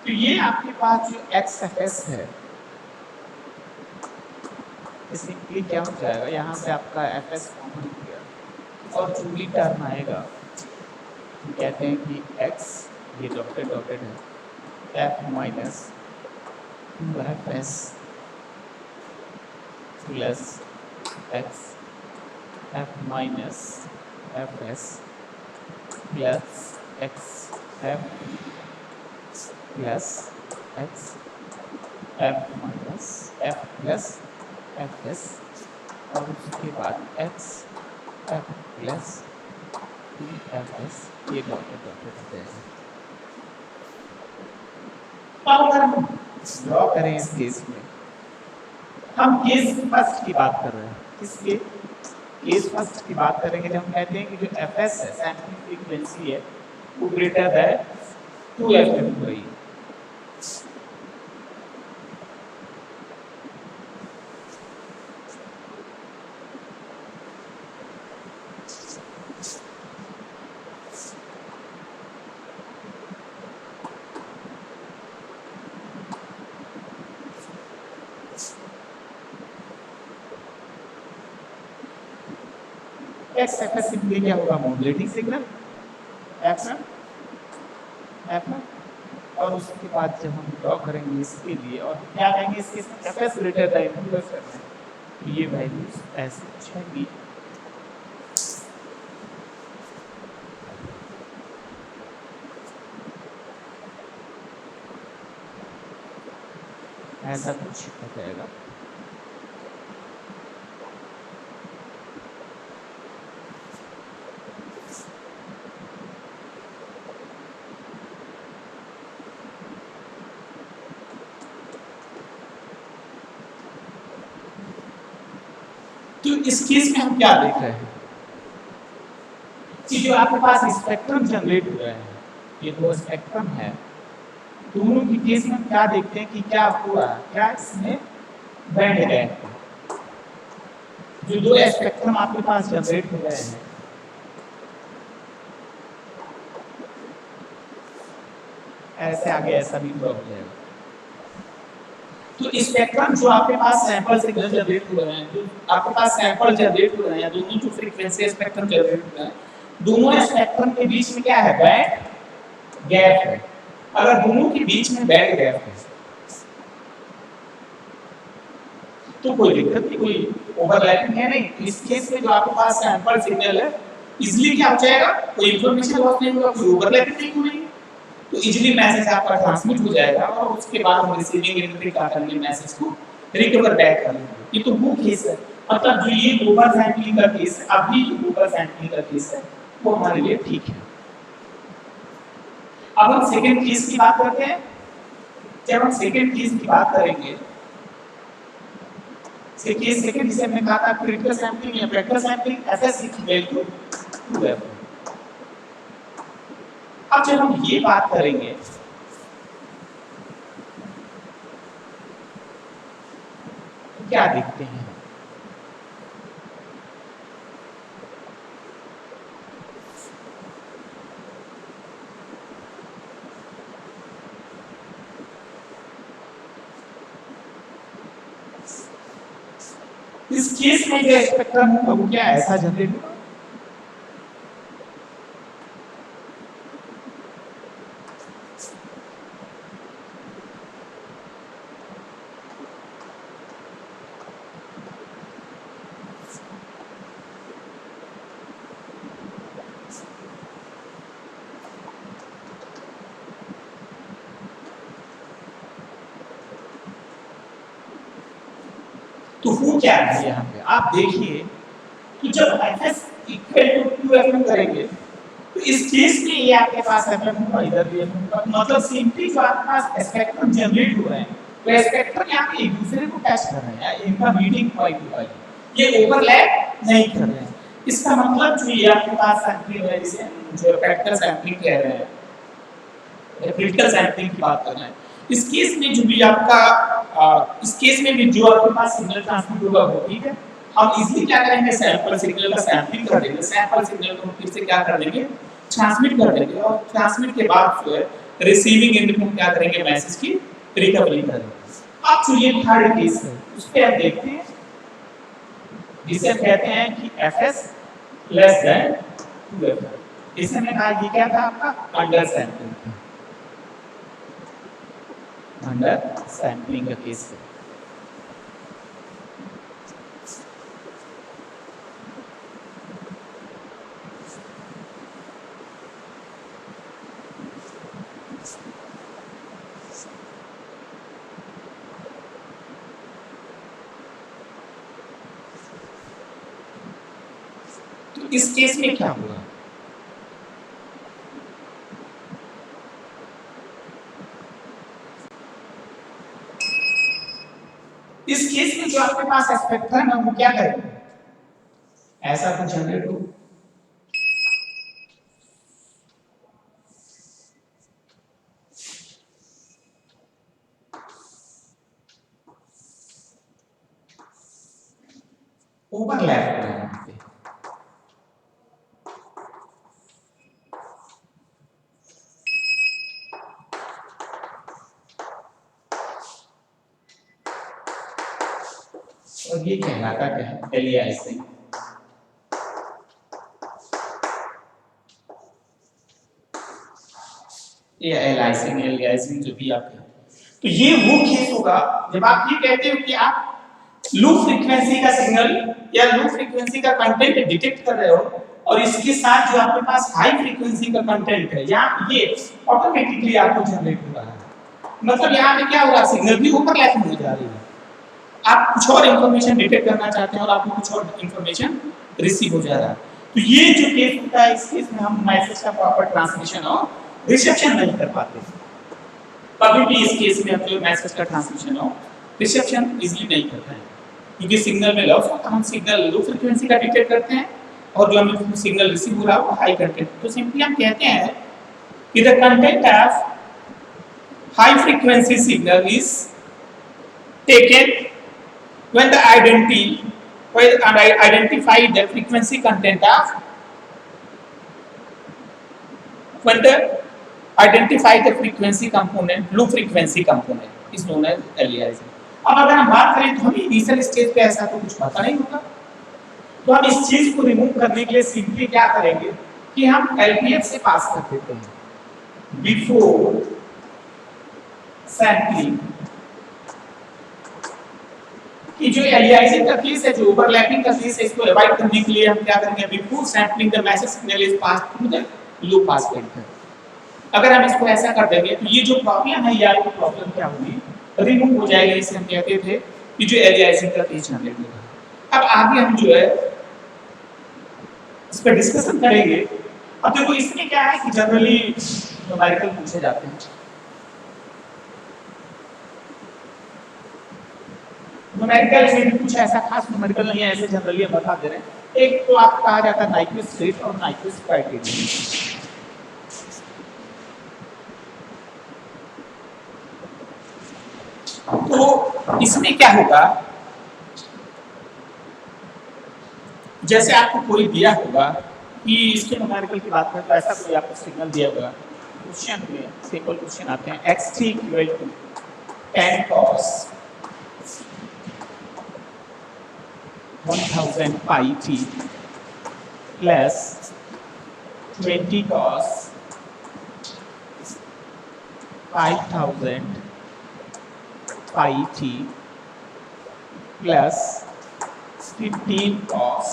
Speaker 1: तो ये आपके पास जो एक्स एफ एस है, सिंपली क्या हो जाएगा, यहाँ से आपका एफ एस कॉमन हो गया, और जो भी टर्म आएगा कहते हैं कि एक्स ये डॉटेड डॉटेड है, F minus two F S plus x f minus F S plus x F plus x F minus F plus F S और उसके बाद x F plus F S ये डॉटेड डॉटेड हो जाएगा। अब अगर हम ड्रॉ करें इस केस में, हम केस फर्स्ट की बात कर रहे हैं। किसके? केस फर्स्ट की बात करेंगे जब हम कहते हैं कि जो एफ एस है सैंपलिंग फ्रीक्वेंसी है वो ग्रेटर दैन 2f है। एक्स एफ एस सिंपली क्या होगा? मॉड्यूलेटिंग सिग्नल एफ एफ और उसके बाद जब हम ड्रॉ करेंगे इसके लिए और क्या कहेंगे इसके एफ एस ग्रेटर दैन करना है तो ये वैल्यूज ऐसे छेंगी। ऐसा कुछ हो जाएगा। तो इस केस में हम क्या देख रहे हैं कि जो आपके पास स्पेक्ट्रम जनरेट हो रहे हैं, ये दो स्पेक्ट्रम है, दोनों की केस में हम क्या देखते हैं कि क्या हो रहा है, क्या इसमें बैंड गैप है। जो दो स्पेक्ट्रम आपके पास जनरेट हो रहे हैं ऐसे आगे ऐसा भी ड्रॉ हो जाएगा। तो स्पेक्ट्रम जो आपके पास सैंपल सिग्नल जनरेट हो रहे हैं, जो आपके पास सैंपल जनरेट हो रहे हैं, दोनों जो फ्रीक्वेंसी स्पेक्ट्रम जनरेट हो रहे हैं, दोनों स्पेक्ट्रम के बीच में क्या है? बैंड गैप है। अगर दोनों के बीच में बैंड गैप है तो कोई दिक्कत नहीं, कोई ओवरलैपिंग है नहीं। इस केस में जो आपके पास सैंपल सिग्नल है इजीली क्या हो जाएगा? कोई इंफॉर्मेशन लॉस नहीं होगा, कोई ओवरलैपिंग नहीं होगी, तो इजीली मैसेज आपका ट्रांसमिट हो जाएगा और उसके बाद हम रिसीविंग एंड रिकॉर्डिंग मैसेज को रिकवर बैक कर लेंगे। ये तो वो केस है, मतलब जो ये ओवर सैंपलिंग का केस है, अभी जो ओवर सैंपलिंग का केस है वो हमारे लिए ठीक है। अब हम सेकंड केस की बात करते हैं। जब हम सेकंड केस की बात करेंगे, केस सेकंड जिसे हमने कहा था क्रिटिकल सैंपलिंग या vector sampling, FS equal to 2f। अब जब हम ये बात करेंगे तो क्या देखते हैं? इस केस में जो स्पेक्ट्रम होगा वो क्या ऐसा जनरेट होगा। तो वो क्या है यहाँ पे आप देखिए कि जब fs इक्वल टू 2fm करेंगे तो इस केस में ये आपके पास fm होगा, इधर भी fm होगा, मतलब सिंपली जो आपके पास स्पेक्ट्रम जनरेट हो रहे हैं तो स्पेक्ट्रम यहाँ पे एक दूसरे को टच कर रहे हैं, इनका मीटिंग पॉइंट होगा, ये ओवरलैप नहीं कर रहे हैं। इसका मतलब जो ये आपके पास सैंपलिंग है जिसे जो वेक्टर सैंपलिंग कह रहे हैं, क्रिटिकल सैंपलिंग की बात कर रहे हैं, इस केस में जो भी आपका इस केस में भी जो आपके पास सिग्नल ट्रांसमिट होगा वो ठीक है। हम इजीली क्या करेंगे? सैंपल सिग्नल का सैंपलिंग कर देंगे, सैंपल सिग्नल को फिर से क्या कर देंगे? ट्रांसमिट कर देंगे और ट्रांसमिट के बाद जो है रिसीविंग एंड में क्या करेंगे? मैसेज की रिकवरी करेंगे। अब जो ये थर्ड केस है उस पे हम देखते हैं जिसे हम कहते हैं कि fs लेस देन 2f। इसे मैंने कहा ये क्या था आपका? अंडर सैंपलिंग, अंडर सैंपलिंग का केस है। इस केस में क्या होगा? इस केस में जो आपके पास स्पेक्ट्रम है वो क्या करेगा? ऐसा कुछ जनरेट हो, ओवरलैप हो रहा है। और ये कहलाता क्या है? एलियासिंग। ये एलियासिंग जो भी आप कहें। तो ये वो केस होगा जब आप ये कहते हो कि आप लो फ्रीक्वेंसी का सिग्नल या लो फ्रीक्वेंसी का कंटेंट डिटेक्ट कर रहे हो और इसके साथ जो आपके पास हाई फ्रीक्वेंसी का कंटेंट है या ये ऑटोमेटिकली आपको जनरेट हो रहा है। मतलब यहाँ पे क्या हो रहा है? सिग्नल भी ओवरलैपिंग हो जा रही है। आप कुछ और इंफॉर्मेशन डिटेक्ट करना चाहते हैं और आपको कुछ और इंफॉर्मेशन रिसीव हो जा रहा है। तो ये जो केस होता है इस केस में हम मैसेज का प्रॉपर ट्रांसमिशन और रिसेप्शन नहीं कर पाते। कभी भी इस केस में जो मैसेज का ट्रांसमिशन और रिसेप्शन इजीली नहीं करते हैं क्योंकि सिग्नल में लॉस होता है। हम सिग्नल लो फ्रीक्वेंसी का डिटेक्ट करते हैं और जो हमें सिग्नल रिसीव हो रहा है वो हाई कंटेंट। तो सिंपली हम कहते हैं कि the content of high frequency signal is taken when the identify the frequency content of when the identify the frequency component low frequency component is known as aliasing। अब अगर हम बात करें तो हमें इनिशियल स्टेज पे ऐसा तो कुछ पता नहीं होगा, तो हम इस चीज को रिमूव करने के लिए सिंपली क्या करेंगे कि हम एलपीएफ से पास कर देते हैं बिफोर सैंपलिंग। कि जो एलियासिंग का केस है, जो ओवरलैपिंग का केस है, इसको अवॉइड करने के लिए हम क्या करेंगे? Before sampling the message signal is pass through the low pass filter. अगर हम इसको ऐसा कर देंगे तो ये जो प्रॉब्लम है या वो प्रॉब्लम क्या होगी? रिमूव हो जाएगी। इसे हम कहते थे कि जो एलियासिंग का केस जनरेट होगा। अब आगे हम जो है इस पर डिस्कशन करेंगे। अब देखो इसमें क्या है कि जनरली न्यूमेरिकल पूछे जाते हैं। न्यूमेरिकल में भी कुछ ऐसा खास न्यूमेरिकल नहीं है, ऐसे जनरली हम बता दे रहे हैं। एक तो आपका कहा जाता है नाइक्विस्ट रेट और नाइक्विस्ट क्राइटेरिया। तो इसमें क्या होगा? जैसे आपको कोई दिया होगा कि इसके न्यूमेरिकल की बात करें तो ऐसा कोई आपको सिग्नल दिया होगा। क्वेश्चन में सिंपल क्वेश्चन आते हैं xt equal to 10 cos 1000 pi t plus 20 cos 5000 pi t plus 15 cos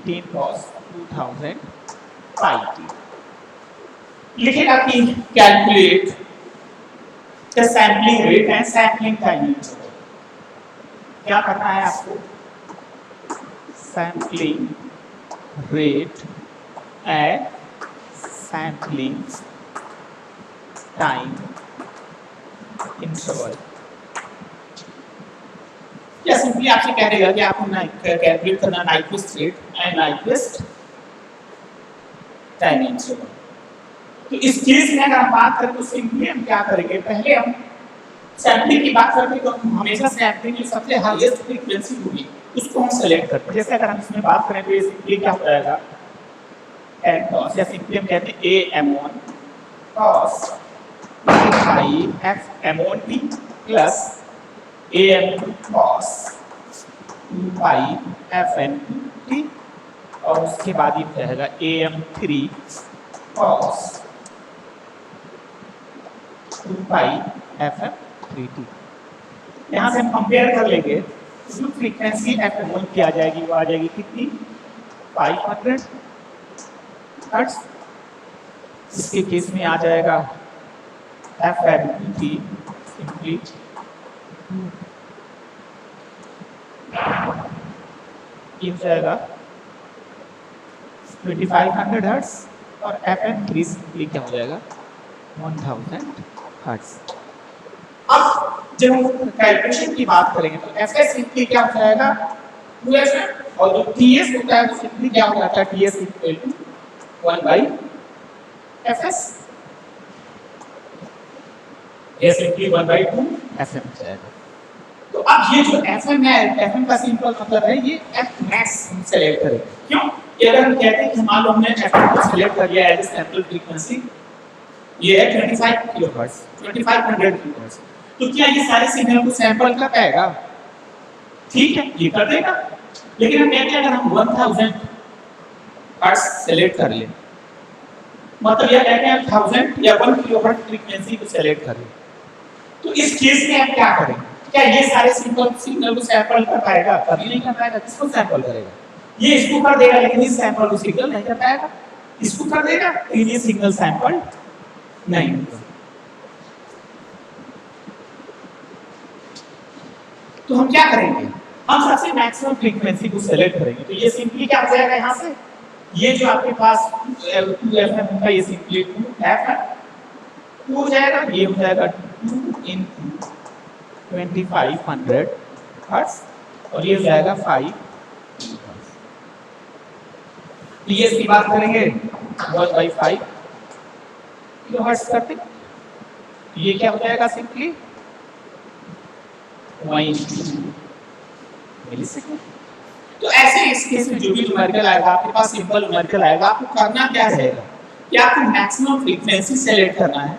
Speaker 1: 2000 pi t। लिखेगा कि calculate the sampling rate and sampling time. क्या करना है आपको? Sampling rate and sampling time interval. या सिंपली आपसे कह देगा कि आपको कैलकुलेट करना Nyquist rate and Nyquist time interval. तो इस केस में अगर हम बात करें तो सिंपली हम क्या करेंगे? पहले हम सैम्पलिंग की बात करते हैं तो हम हमेशा सैम्पलिंग जो सबसे हाईएस्ट फ्रीक्वेंसी होगी उसको हम सेलेक्ट करते हैं। जैसे अगर हम इसमें बात करें तो ये सिंपली क्या हो जाएगा? n cos, या सिंपली हम कहते हैं a m1 cos pi f m1 t plus a m2 cos 2 pi f n2 t और उसके बाद ये रहेगा a m3 cos 2 pi FM3T। यहाँ से हम कंपेयर कर लेंगे तो जो फ्रीक्वेंसी FM1 की आ जाएगी वो आ जाएगी कितनी? 500 हर्ट्ज। इसके केस में आ जाएगा FM2T सिंपली ये हो जाएगा 2500 हर्ट्ज और FM3 सिंपली क्या हो जाएगा 1000 हर्ट्ज। अब जब हम कैलकुलेशन की बात करेंगे तो FS सिंपली क्या हो जाएगा 2FM और जो TS होता है तो सिंपली क्या हो जाता है TS इक्वल टू 1/FS, ये सिंपली 1/2 FM हो जाएगा। तो अब ये जो FM है, FM का सिंपल मतलब है ये F max हम सेलेक्ट करें। क्यों? कि अगर हम कहते हैं कि मान लो हमने FM को सेलेक्ट कर लिया एज सैंपल फ्रीक्वेंसी, ये है 25 किलोहर्ट्ज, 2500 किलोहर्ट्ज, तो क्या ये सारे सिग्नल को सैंपल कर पाएगा? ठीक है, ये कर देगा। लेकिन हम कहते हैं अगर हम 1000 हर्ट्ज सेलेक्ट कर लें, मतलब ये कहते हैं 1000 या 1 किलोहर्ट्ज फ्रीक्वेंसी को सेलेक्ट कर लें, तो इस केस में आप क्या करेंगे? क्या ये सारे सिग्नल को सैंपल कर पाएगा? कभी नहीं कर पाएगा। किसको सैंपल करेगा? ये इसको कर देगा, लेकिन इस सैंपल को सिग्नल नहीं कर पाएगा। इसको कर देगा, लेकिन ये सिग्नल सैंपल नहीं होगा। तो हम क्या करेंगे? हम सबसे मैक्सिमम फ्रीक्वेंसी को सेलेक्ट करेंगे। तो ये सिंपली क्या हो जाएगा यहाँ से? ये जो आपके पास 2FM होगा ये सिंपली 2F है, 2 हो जाएगा, ये हो जाएगा 2 into 2500 हर्ट्ज और ये हो जाएगा 5 TS की बात करेंगे 1/5 किलो हर्ट्ज करते, ये क्या हो जाएगा सिंपली 1 मिलीसेकंड। तो ऐसे इस केस में जो भी न्यूमेरिकल आएगा आपके पास सिंपल न्यूमेरिकल आएगा, आपको करना क्या रहेगा कि आपको मैक्सिमम फ्रीक्वेंसी सेलेक्ट करना है।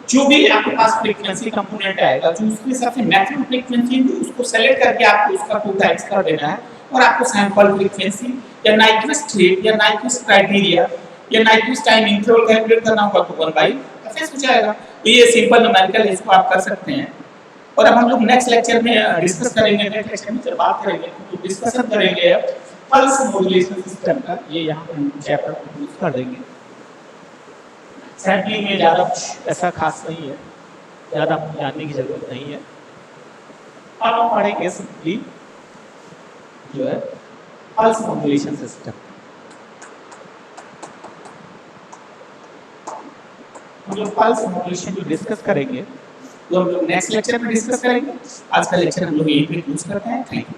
Speaker 1: जो भी आपके पास फ्रीक्वेंसी कंपोनेंट आएगा जो उसके हिसाब से मैक्सिमम फ्रीक्वेंसी है उसको सेलेक्ट करके आपको उसका 2 टाइम्स कर देना है और आपको सैंपल फ्रीक्वेंसी या नाइक्विस्ट रेट या नाइक्विस्ट क्राइटेरिया या नाइक्विस्ट टाइम इंटरवल कैलकुलेट करना होगा तो 1/fs हो जाएगा। तो ये सिंपल न्यूमेरिकल है, इसको आप कर सकते हैं। और अब हम लोग नेक्स्ट लेक्चर में डिस्कस करेंगे, नेक्स्ट लेक्चर में जब बात करेंगे तो डिस्कशन करेंगे अब पल्स मॉड्यूलेशन सिस्टम का। ये यहाँ पे हम चैप्टर को यूज कर देंगे। सैम्पलिंग में ज़्यादा ऐसा खास नहीं है, ज़्यादा जानने की जरूरत नहीं है। अब हम पढ़ेंगे सिंपली जो है पल्स मॉड्यूलेशन सिस्टम। हम लोग पल्स मॉड्यूलेशन जो डिस्कस करेंगे वो हम लोग नेक्स्ट लेक्चर में डिस्कस करेंगे। आज का लेक्चर हम लोग यहीं पे क्लोज करते हैं। Thank you.